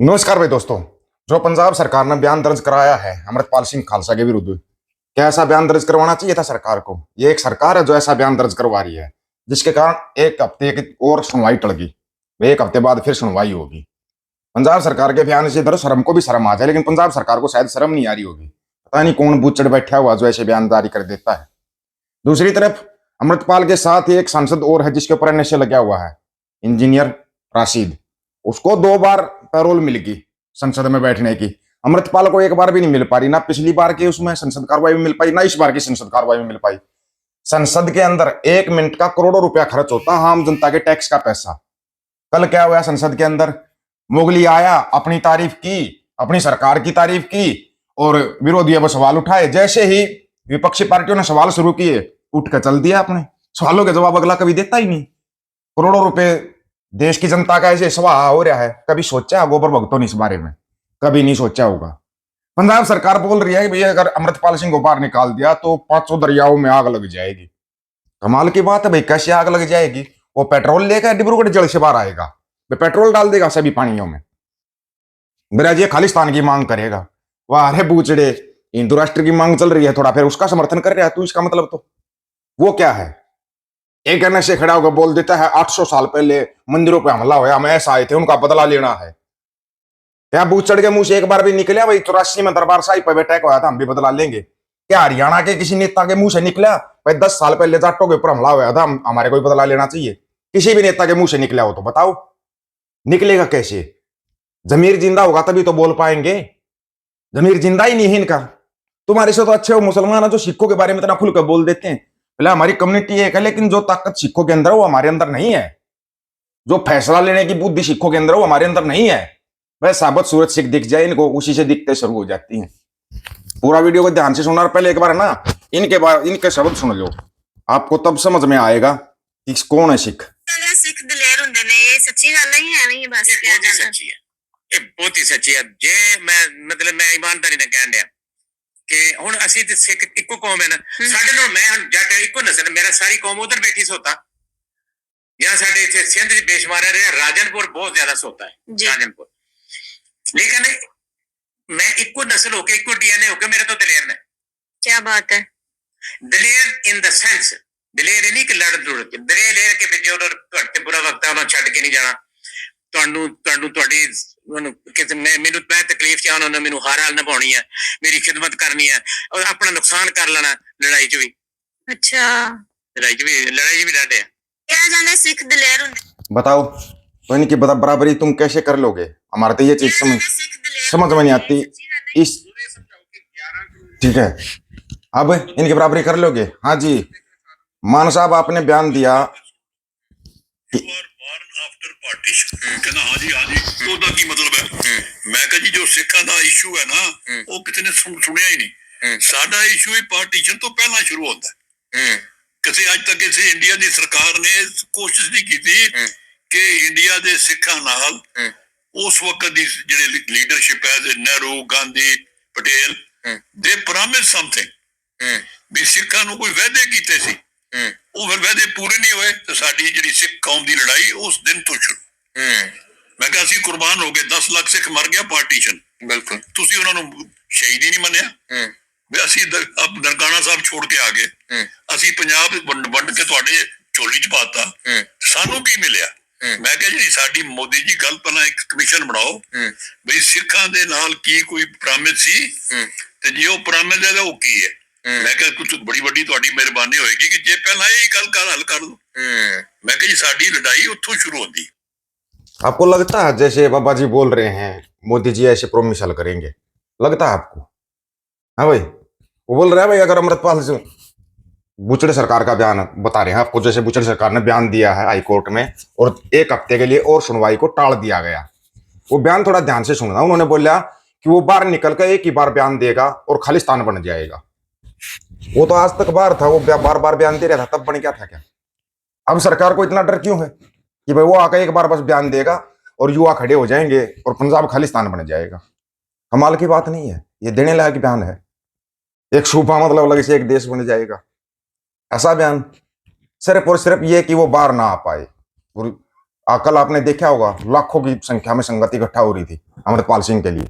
नमस्कार भाई दोस्तों। जो पंजाब सरकार ने बयान दर्ज कराया है अमृतपाल सिंह खालसा के विरुद्ध, क्या ऐसा बयान दर्ज करवाना चाहिए था सरकार को? ये एक सरकार है जो ऐसा बयान दर्ज करवा रही है, जिसके कारण एक हफ्ते की और सुनवाई टल गई। एक हफ्ते बाद फिर सुनवाई होगी। पंजाब सरकार के बयान से इधर शर्म को भी शर्म आ जाए, लेकिन पंजाब सरकार को शायद शर्म नहीं आ रही होगी। पता नहीं कौन बूचड़ बैठा हुआ जो ऐसे बयान जारी कर देता है। दूसरी तरफ अमृतपाल के साथ ही एक सांसद और है जिसके ऊपर एनएसए लगा हुआ है, इंजीनियर राशिद। उसको 2 बार पैरोल मिल गई संसद में बैठने की। अमृतपाल को एक बार भी नहीं मिल पा रही, ना पिछली बार की उसमें संसद कार्रवाई में मिल पाई, ना इस बार की संसद कार्रवाई में मिल पाई। संसद के अंदर 1 मिनट का करोड़ों रुपया खर्च होता है आम जनता के टैक्स का पैसा। कल क्या हुआ संसद के अंदर? मोगली आया, अपनी तारीफ की, अपनी सरकार की तारीफ की, और विरोधियों पर सवाल उठाए। जैसे ही विपक्षी पार्टियों ने सवाल शुरू किए, उठ कर चल दिया अपने सवालों के जवाब। अगला कभी देता ही नहीं। करोड़ों रुपए देश की जनता का ऐसे स्वाहा हो रहा है। कभी सोचा गोबर भगतों ने इस बारे में? कभी नहीं सोचा होगा। पंजाब सरकार बोल रही है कि भैया अगर अमृतपाल सिंह को बाहर निकाल दिया तो 500 दरियाओं में आग लग जाएगी। कमाल की बात है भाई, कैसे आग लग जाएगी? वो पेट्रोल लेकर डिब्रूगढ़ जल से बाहर आएगा, वे पेट्रोल डाल देगा सभी पानियों में। मेरा ये खालिस्तान की मांग करेगा। वाह अरे बूचड़े, हिंदू राष्ट्र की मांग चल रही है, थोड़ा फिर उसका समर्थन कर रहा है तू। इसका मतलब तो वो क्या है? एक एनएसए खड़ा होकर बोल देता है 800 साल पहले मंदिरों पे हमला हुआ, हम ऐसा आए थे, उनका बदला लेना है। क्या बूचड़ के मुंह से एक बार भी निकला भाई 84 में दरबार साहिब पर अटैक हुआ था, हम भी बदला लेंगे? क्या हरियाणा के किसी नेता के मुंह से निकला भाई 10 साल पहले जाटों के ऊपर हमला हुआ था, हमारे कोई बदला लेना चाहिए? किसी भी नेता के मुंह से निकला हो तो बताओ। निकलेगा कैसे? जमीर जिंदा होगा तभी तो बोल पाएंगे। जमीर जिंदा ही नहीं है इनका। तुम्हारे से तो अच्छे वो मुसलमान है जो सिखों के बारे में इतना खुलकर बोल देते हैं। पहले हमारी कम्युनिटी एक है, लेकिन जो ताकत सिखों के अंदर है वो हमारे अंदर नहीं है। जो फैसला लेने की बुद्धि सिखों के अंदर है वो हमारे अंदर नहीं है। वह साबत सूरत सिख दिख जाए इनको, उसी से दिखते शुरू हो जाती हैं। पूरा वीडियो को ध्यान से सुनना, और पहले एक बार ना इनके शब्द सुन लो, आपको तब समझ में आएगा कि कौन है सिख। सिख दलेर हुंदे ने, ये सच्ची गल नहीं है? नहीं बस बहुत ही सच्ची है, ये बहुत ही सच्ची है। जे मैं ईमानदारी ਨਾਲ ਕਹਿਣ ਡਿਆ ਕਿ ਹੁਣ ਅਸੀਂ ਤੇ ਸਿੱਖ ਇੱਕੋ ਕੌਮ ਹੈ ਨਾ। ਸਾਡੇ ਨਾਲ ਮੈਂ ਹੁਣ ਜੱਟ ਇੱਕੋ ਨਸਲ, ਮੇਰਾ ਸਾਰੀ ਕੌਮ ਉਧਰ ਬੈਠੀ ਸੋਤਾ, ਜਾਂ ਸਾਡੇ ਇੱਥੇ ਸਿੰਧ ਚ ਬੇਸ਼ੁਮਾਰ ਰਿਹਾ ਰਾਜਨਪੁਰ ਬਹੁਤ ਜ਼ਿਆਦਾ ਸੋਤਾ ਹੈ ਰਾਜਨਪੁਰ। लेकिन मैं इक्को नस्ल होके इक्को डीएनए होके मेरे तो दलेर ने। क्या बात है? दलेर इन द सेंस, दलेर नहीं कि लड़ लुड़ के, दलेर के जो ਤੁਹਾਡੇ ਬੁਰਾ ਵਕਤ ਹੈ ਉਹਨਾਂ ਛੱਡ ਕੇ ਨਹੀਂ ਜਾਣਾ। ਤੁਹਾਨੂੰ ਤੁਹਾਡੀ ਮੈਨੂੰ ਮੈਂ ਤਕਲੀਫ ਚ ਆਉਣਾ, ਉਹਨਾਂ ਮੈਨੂੰ ਹਰ ਹਾਲ ਨਿਭਾਉਣੀ ਹੈ, ਮੇਰੀ ਖਿਦਮਤ ਕਰਨੀ ਹੈ, ਔਰ ਆਪਣਾ ਨੁਕਸਾਨ ਕਰ ਲੈਣਾ ਲੜਾਈ ਚ ਵੀ। अच्छा लड़ाई ਚ ਵੀ ਡਾਡੇ ਆ। क्या जाने सिख दलेर ਹੁੰਦੇ। बताओ तो इनकी बराबरी तुम कैसे कर लोगे? हमारे तो ये चीज समझ में नहीं आती। इस ठीक है, अब इनकी बराबरी कर लोगे? हाँ जी, मान साहब आपने बयान दिया कि ਕਹਿੰਦਾ ਹਾਂਜੀ ਹਾਂਜੀ, ਉਹਦਾ ਕੀ ਮਤਲਬ ਹੈ? ਮੈਂ ਕਿਹਾ ਜੀ ਜੋ ਸਿੱਖਾਂ ਦਾ ਇਸ਼ੂ ਹੈ ਨਾ, ਉਹ ਕਿਸੇ ਨੇ ਸੁਣਿਆ ਹੀ ਨਹੀਂ। ਸਾਡਾ ਇਸ਼ੂ ਹੀ ਪਾਰਟੀਸ਼ਨ ਤੋਂ ਪਹਿਲਾਂ ਸ਼ੁਰੂ ਹੁੰਦਾ। ਕਿਸੇ ਅੱਜ ਤੱਕ ਕਿਸੇ ਇੰਡੀਆ ਦੀ ਸਰਕਾਰ ਨੇ ਕੋਸ਼ਿਸ਼ ਨਹੀਂ ਕੀਤੀ ਕਿ ਇੰਡੀਆ ਦੇ ਸਿੱਖਾਂ ਨਾਲ ਉਸ ਵਕਤ ਦੀ ਜਿਹੜੇ ਲੀਡਰਸ਼ਿਪ ਹੈ, ਨਹਿਰੂ, ਗਾਂਧੀ, ਪਟੇਲ, ਦੇ ਪ੍ਰੋਮਿਸ ਸਮਥਿੰਗ ਵੀ ਸਿੱਖਾਂ ਨੂੰ ਕੋਈ ਵਾਅਦੇ ਕੀਤੇ ਸੀ, ਉਹ ਫਿਰ ਵਾਅਦੇ ਪੂਰੇ ਨਹੀਂ ਹੋਏ ਤੇ ਸਾਡੀ ਜਿਹੜੀ ਸਿੱਖ ਕੌਮ ਦੀ ਲੜਾਈ ਉਸ ਦਿਨ ਤੋਂ ਸ਼ੁਰੂ। ਮੈਂ ਕਿਹਾ ਅਸੀਂ ਕੁਰਬਾਨ ਹੋ ਗਏ, 10 ਲੱਖ ਸਿੱਖ ਮਰ ਗਿਆ ਪਾਰਟੀਸ਼ਨ। ਬਿਲਕੁਲ, ਤੁਸੀਂ ਉਹਨਾਂ ਨੂੰ ਸ਼ਹੀਦ ਹੀ ਨਹੀਂ ਮੰਨਿਆ। ਵੀ ਅਸੀਂ ਨਨਕਾਣਾ ਸਾਹਿਬ ਛੋੜ ਕੇ ਆ ਗਏ, ਅਸੀਂ ਪੰਜਾਬ ਵੰਡ ਕੇ ਤੁਹਾਡੇ ਝੋਲੀ ਚ ਪਾਤਾ, ਸਾਨੂੰ ਕੀ ਮਿਲਿਆ? ਮੈਂ ਕਿਹਾ ਜੀ ਸਾਡੀ ਮੋਦੀ ਜੀ ਗੱਲ, ਪਹਿਲਾਂ ਇੱਕ ਕਮਿਸ਼ਨ ਬਣਾਓ ਬਈ ਸਿੱਖਾਂ ਦੇ ਨਾਲ ਕੀ ਕੋਈ ਪ੍ਰਾਮਿਸ ਸੀ, ਤੇ ਜੇ ਉਹ ਪ੍ਰਾਮਿਸ ਹੈ ਤਾਂ ਉਹ ਕੀ ਹੈ। ਮੈਂ ਕਿਹਾ ਕੁਝ ਬੜੀ ਵੱਡੀ ਤੁਹਾਡੀ ਮਿਹਰਬਾਨੀ ਹੋਏਗੀ ਕਿ ਜੇ ਪਹਿਲਾਂ ਇਹ ਗੱਲ ਹੱਲ ਕਰ ਦੋ। ਮੈਂ ਕਿਹਾ ਜੀ ਸਾਡੀ ਲੜਾਈ ਉੱਥੋਂ ਸ਼ੁਰੂ ਹੁੰਦੀ। आपको लगता है जैसे बाबा जी बोल रहे हैं मोदी जी ऐसे प्रोमिस हल करेंगे? लगता है आपको? हाँ भाई, वो बोल रहा है भाई अगर अमृतपाल से बुचड़े सरकार का बयान बता रहे हैं आपको, जैसे बुचड़े सरकार ने बयान दिया है हाई कोर्ट में और 1 हफ्ते के लिए और सुनवाई को टाल दिया गया। वो बयान थोड़ा ध्यान से सुनना। उन्होंने बोला कि वो बाहर निकल कर एक ही बार बयान देगा और खालिस्तान बन जाएगा। वो तो आज तक बाहर था, वो बार बार बयान दे रहा था, तब बन गया था क्या? अब सरकार को इतना डर क्यों है कि भाई वो आकर एक बार बस बयान देगा और युवा खड़े हो जाएंगे और पंजाब खालिस्तान बन जाएगा? कमाल की बात नहीं है, ये देने लायक बयान है। एक सूबा मतलब अलग से एक देश बन जाएगा, ऐसा बयान। सिर्फ और सिर्फ ये कि वो बाहर ना आ पाए, कल आपने देखा होगा लाखों की संख्या में संगत इकट्ठा हो रही थी अमृतपाल सिंह के लिए।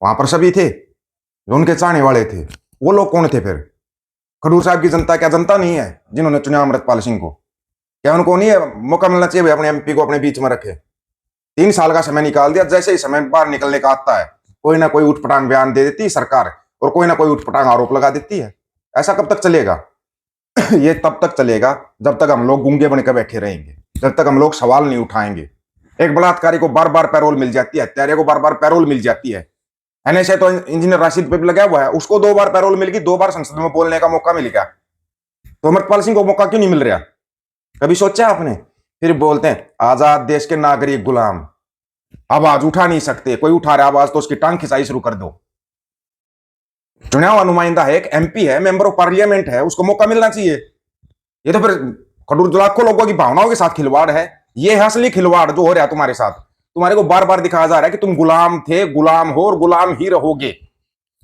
वहां पर सभी थे जो उनके चाहने वाले थे। वो लोग कौन थे फिर? खडूर साहब की जनता क्या जनता नहीं है जिन्होंने चुना अमृतपाल सिंह को? क्या उनको नहीं है मौका मिलना चाहिए अपने एमपी को अपने बीच में रखे? 3 साल का समय निकाल दिया, जैसे ही समय बाहर निकलने का आता है कोई ना कोई उठपटांग बयान दे देती है सरकार और कोई ना कोई उठपटांग आरोप लगा देती है। ऐसा कब तक चलेगा? ये तब तक चलेगा जब तक हम लोग गूंगे बनकर बैठे रहेंगे, जब तक हम लोग सवाल नहीं उठाएंगे। एक बलात्कारी को बार बार पैरोल मिल जाती है, हत्यारे को बार बार पैरोल मिल जाती है। एनएसए तो इंजीनियर राशिद पे भी लगा हुआ है, उसको 2 बार पैरोल मिल गई, 2 बार संसद में बोलने का मौका मिल गया। तो अमृतपाल सिंह को मौका क्यों नहीं मिल रहा? कभी सोचा आपने? फिर बोलते हैं आजाद देश के नागरिक गुलाम, आवाज उठा नहीं सकते, कोई उठा रहा आवाज तो उसकी टांग खिंचाई शुरू कर दो। चुना हुआ नुमाइंदा है, एक एमपी है, मेंबर ऑफ पार्लियामेंट है, उसको मौका मिलना चाहिए। ये तो फिर खडूर लाखों लोगों की भावनाओं के साथ खिलवाड़ है। ये है असली खिलवाड़ जो हो रहा है तुम्हारे साथ। तुम्हारे को बार बार दिखाया जा रहा है कि तुम गुलाम थे, गुलाम हो और गुलाम ही रहोगे।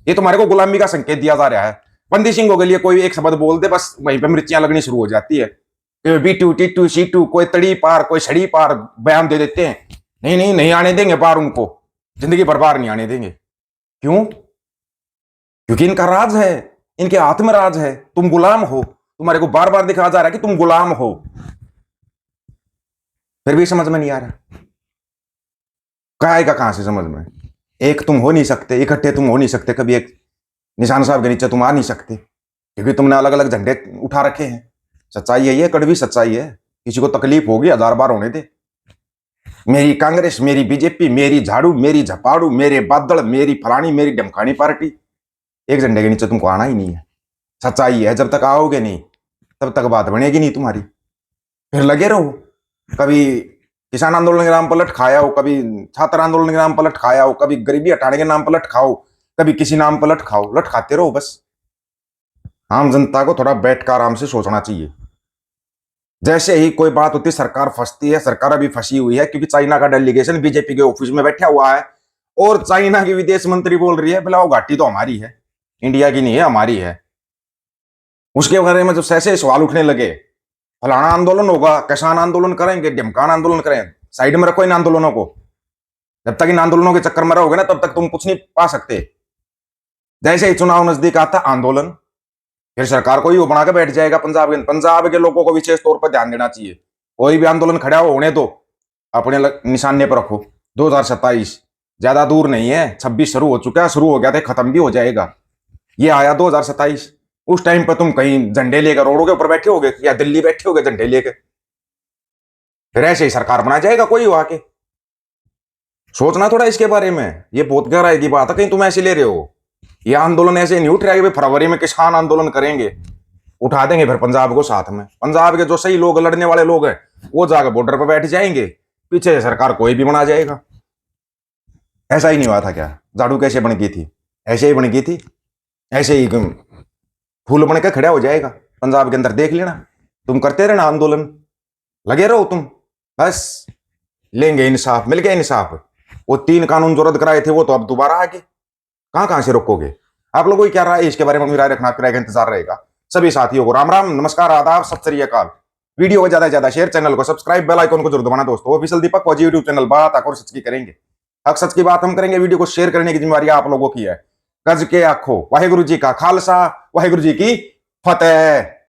ये तुम्हारे को गुलामी का संकेत दिया जा रहा है। बंदी सिंह के लिए कोई एक शब्द बोल दे बस वहीं पर मिर्चियां लगनी शुरू हो जाती है। बीटू टीटू सीटू, कोई तड़ी पार कोई छड़ी पार बयान दे देते हैं। नहीं नहीं नहीं आने देंगे पार, उनको जिंदगी भर पार नहीं आने देंगे। क्यों? क्योंकि इनका राज है, इनके हाथ में राज है। तुम गुलाम हो, तुम्हारे को बार बार दिखाया जा रहा है कि तुम गुलाम हो, फिर भी समझ में नहीं आ रहा। आएगा कहां से समझ में? एक तुम हो नहीं सकते, इकट्ठे तुम हो नहीं सकते, कभी एक निशान साहब के नीचे तुम आ नहीं सकते, क्योंकि तुमने अलग अलग झंडे उठा रखे हैं। सच्चाई है, ये कड़वी सच्चाई है। किसी को तकलीफ होगी 1000 बार होने दे। मेरी कांग्रेस, मेरी बीजेपी, मेरी झाड़ू, मेरी झपाड़ू, मेरे बादल, मेरी फलानी, मेरी ढमकानी पार्टी, एक झंडे के नीचे तुमको आना ही नहीं है। सच्चाई है, जब तक आओगे नहीं तब तक बात बनेगी नहीं तुम्हारी। फिर लगे रहो, कभी किसान आंदोलन के नाम पर लट खाया हो, कभी छात्र आंदोलन के नाम पर लट खाया हो, कभी गरीबी हटाने के नाम पर लट खाओ, कभी किसी नाम पर लट खाओ, लट खाते रहो बस। आम जनता को थोड़ा बैठकर आराम से सोचना चाहिए। जैसे ही कोई बात होती सरकार फंसती है। सरकार अभी फंसी हुई है क्योंकि चाइना का डेलीगेशन बीजेपी के ऑफिस में बैठा हुआ है और चाइना की विदेश मंत्री बोल रही है बिलाओ घाटी तो हमारी है, इंडिया की नहीं है, हमारी है। उसके बारे में जब ऐसे सवाल उठने लगे, फलाना आंदोलन होगा, किसान आंदोलन करेंगे, ढमकान आंदोलन करें, साइड में रखो इन आंदोलनों को। जब तक इन आंदोलनों के चक्कर में रहोगे ना तब तक तुम कुछ नहीं पा सकते। जैसे ही चुनाव नजदीक आता आंदोलन, फिर सरकार को ही वो बना के बैठ जाएगा। पंजाब के लोगों को विशेष तौर पर ध्यान देना चाहिए। कोई भी आंदोलन खड़ा हो होने दो, अपने निशाने पर रखो। 2027 ज्यादा दूर नहीं है, 26 शुरू हो चुका है, शुरू हो गया था, खत्म भी हो जाएगा। ये आया 2027, उस टाइम पर तुम कहीं झंडे लेकर रोडों के ऊपर बैठे होगे या दिल्ली बैठे होगे झंडे लेकर, फिर ऐसे ही सरकार बना जाएगा कोई वहां के। सोचना थोड़ा इसके बारे में, ये बहुत गहराई की बात है। कहीं तुम ऐसे ले रहे हो, ये आंदोलन ऐसे नहीं उठ रहा है फरवरी में किसान आंदोलन करेंगे, उठा देंगे फिर पंजाब को साथ में। पंजाब के जो सही लोग, लड़ने वाले लोग हैं, वो जाकर बॉर्डर पर बैठ जाएंगे, पीछे सरकार कोई भी बना जाएगा। ऐसा ही नहीं हुआ था क्या? झाड़ू कैसे बन गई थी? ऐसे ही बन गई थी, ऐसे ही फूल बन के खड़ा हो जाएगा पंजाब के अंदर। देख लेना, तुम करते रहना आंदोलन, लगे रहो तुम, बस लेंगे इंसाफ, मिल गया इंसाफ। वो 3 कानून जो रद्द कराए थे वो तो अब दोबारा आगे, कहां से रोकोगे? आप लोगों की क्या राय है इसके बारे में? मेरा रखना आपकी राय का इंतजार रहेगा। सभी साथियों को राम राम, नमस्कार, आदाब, सत श्री अकाल। वीडियो को ज्यादा से ज्यादा शेयर, चैनल को सब्सक्राइब, बेल आइकन को जरूर दबाना दोस्तों। ऑफिशियल दीपक फौजी यूट्यूब चैनल, बात आकर सच की करेंगे, हक सच की बात हम करेंगे। वीडियो को शेयर करने की जिम्मेवारी आप लोगों की है। गज के आखो, वाहेगुरु जी का खालसा, वाहेगुरु जी की फतेह।